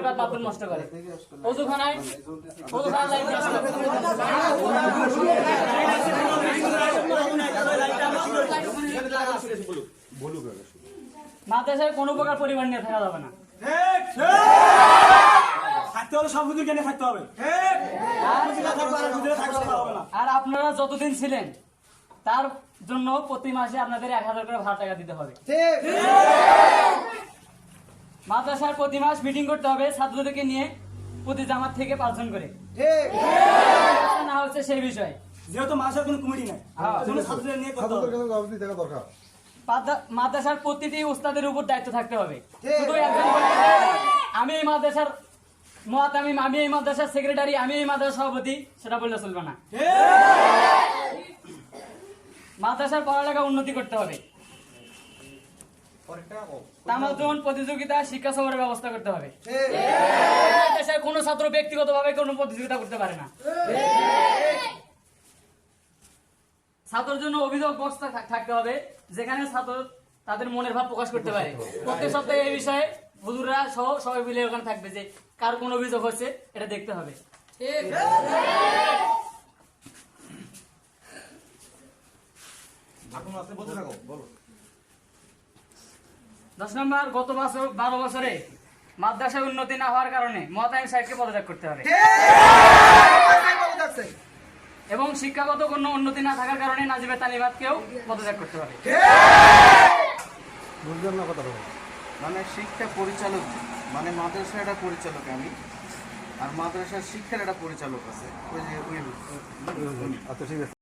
বাদ বাথরুম নষ্ট করে, ওযুখানায় লাইট নষ্ট করে। মাদ্রাসায় কোনো প্রকার পরিবার নিয়ে থাকা যাবে না। আর আপনারা যতদিন ছিলেন তার জন্য প্রতি মাসে আপনাদের 1000 করে ভাড়া টাকা দিতে হবে। মাদ্রাসার প্রতি মাস মিটিং করতে হবে ছাত্রদেরকে নিয়ে, প্রতি জামাত থেকে 5 জন করে, না হচ্ছে সেই বিষয়, যেহেতু মাসের কোনো কমিটি নাই, ছাত্রদের নিয়ে মাদ্রাসার প্রতিটি উস্তাদের উপর দায়িত্ব থাকতে হবে। শুধু একজন আমি এই মাদ্রাসার মুআতামিম, আমি এই মাদ্রাসার সেক্রেটারি, আমি এই মাদ্রাসার সভাপতি, সেটা বললে চলবে না। মাদ্রাসার পড়ালেখা উন্নতি করতে হবে। তামাদ্দুন, প্রতিযোগিতা, শিক্ষা সফরের ব্যবস্থা করতে হবে। মাদ্রাসায় কোনো ছাত্র ব্যক্তিগতভাবে কোনো প্রতিযোগিতা করতে পারে না। ছাত্রের জন্য অভিযোগ বক্স থাকতে হবে, যেখানে ছাত্র তাদের মনের ভাব প্রকাশ করতে পারে। প্রত্যেক সপ্তাহে এই বিষয়ে হুজুররা সহ সবাই মিলে ওখানে থাকবে, যে কার কোন অভিযোগ হচ্ছে এটা দেখতে হবে। 10 নম্বর, গত বছর 12 বছরে মাদ্রাসায় উন্নতি না হওয়ার কারণে মুআতামিম সাহেবকে পদত্যাগ করতে হবে, এবং শিক্ষাগত কোনো উন্নতি না থাকার কারণে নাজিবের তালিবাতকেও পদত্যাগ করতে হবে। মানে শিক্ষা পরিচালক, মানে মাদ্রাসার একটা পরিচালক আমি, আর মাদ্রাসার শিক্ষার একটা পরিচালক আছে। আচ্ছা ঠিক আছে।